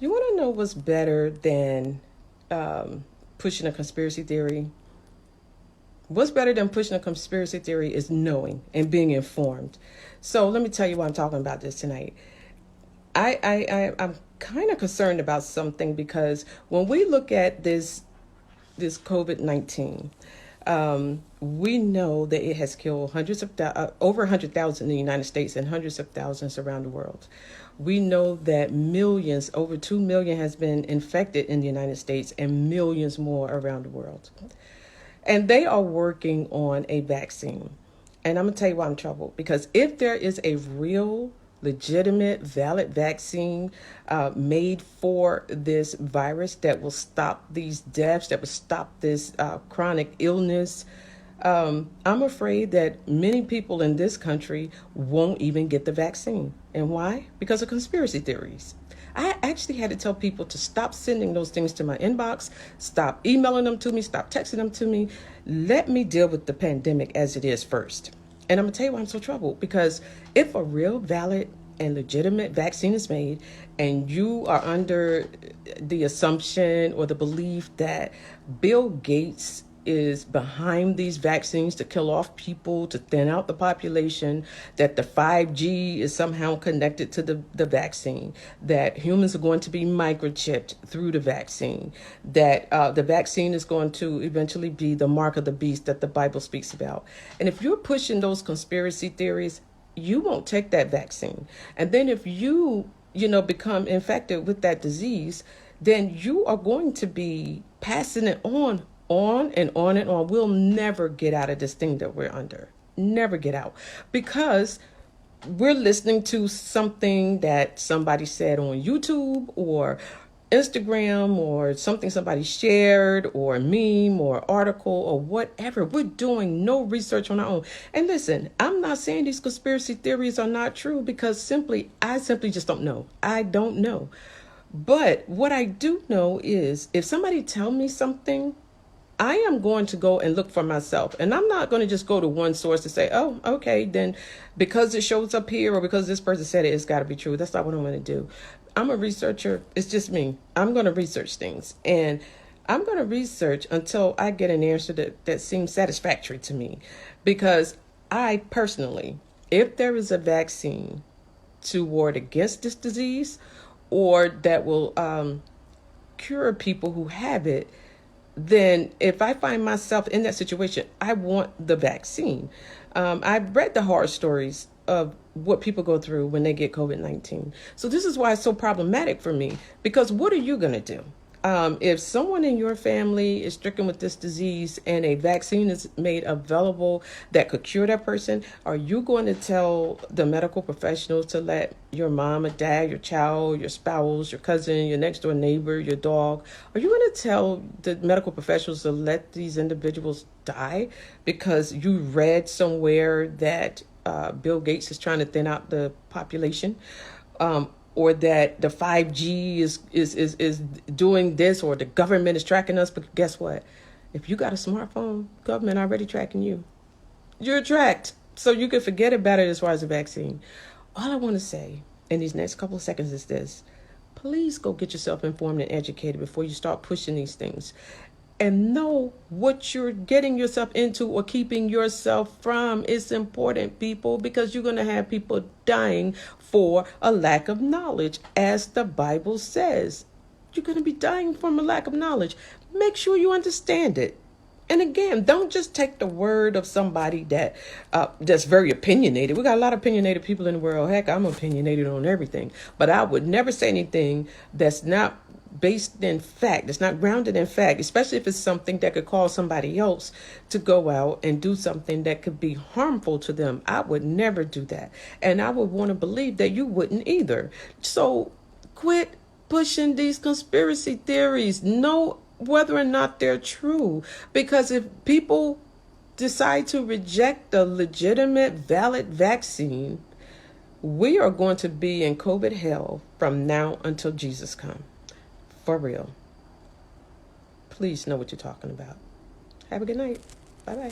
You want to know what's better than pushing a conspiracy theory? What's better than pushing a conspiracy theory is knowing and being informed. So let me tell you why I'm talking about this tonight. I'm kind of concerned about something because when we look at this COVID-19, we know that it has killed over 100,000 in the United States and hundreds of thousands around the world. We know that millions, over 2 million, has been infected in the United States and millions more around the world. And they are working on a vaccine. And I'm going to tell you why I'm troubled. Because if there is a real, legitimate, valid vaccine made for this virus that will stop these deaths, that will stop this chronic illness, I'm afraid that many people in this country won't even get the vaccine. And why? Because of conspiracy theories. I actually had to tell people to stop sending those things to my inbox, stop emailing them to me, stop texting them to me. Let me deal with the pandemic as it is first. And I'm going to tell you why I'm so troubled. Because if a real, valid, and legitimate vaccine is made, and you are under the assumption or the belief that Bill Gates is behind these vaccines to kill off people, to thin out the population, that the 5G is somehow connected to the vaccine, that humans are going to be microchipped through the vaccine, that the vaccine is going to eventually be the mark of the beast that the Bible speaks about. And if you're pushing those conspiracy theories, you won't take that vaccine. And then if you become infected with that disease, then you are going to be passing it on and on and on. We'll never get out of this thing that we're under. Never get out. Because we're listening to something that somebody said on YouTube or Instagram or something somebody shared or a meme or article or whatever. We're doing no research on our own. And listen, I'm not saying these conspiracy theories are not true because I simply just don't know. I don't know. But what I do know is if somebody tell me something, I am going to go and look for myself. And I'm not going to just go to one source to say, oh, okay, then because it shows up here or because this person said it, it's got to be true. That's not what I'm going to do. I'm a researcher. It's just me. I'm going to research things. And I'm going to research until I get an answer that seems satisfactory to me. Because I personally, if there is a vaccine to ward against this disease or that will cure people who have it, then if I find myself in that situation, I want the vaccine. I've read the horror stories of what people go through when they get COVID-19. So this is why it's so problematic for me, because what are you going to do? If someone in your family is stricken with this disease and a vaccine is made available that could cure that person, are you going to tell the medical professionals to let your mom or dad, your child, your spouse, your cousin, your next door neighbor, your dog, are you going to tell the medical professionals to let these individuals die because you read somewhere that Bill Gates is trying to thin out the population? Or that the 5G is doing this, or the government is tracking us. But guess what? If you got a smartphone, government already tracking you. You're tracked. So you can forget about it as far as the vaccine. All I want to say in these next couple of seconds is this. Please go get yourself informed and educated before you start pushing these things. And know what you're getting yourself into or keeping yourself from is important, people, because you're going to have people dying for a lack of knowledge, as the Bible says. You're going to be dying from a lack of knowledge. Make sure you understand it. And again, don't just take the word of somebody that's very opinionated. We got a lot of opinionated people in the world. Heck, I'm opinionated on everything. But I would never say anything that's not based in fact, it's not grounded in fact, especially if it's something that could cause somebody else to go out and do something that could be harmful to them. I would never do that. And I would want to believe that you wouldn't either. So quit pushing these conspiracy theories. Know whether or not they're true. Because if people decide to reject the legitimate, valid vaccine, we are going to be in COVID hell from now until Jesus comes. For real. Please know what you're talking about. Have a good night. Bye-bye.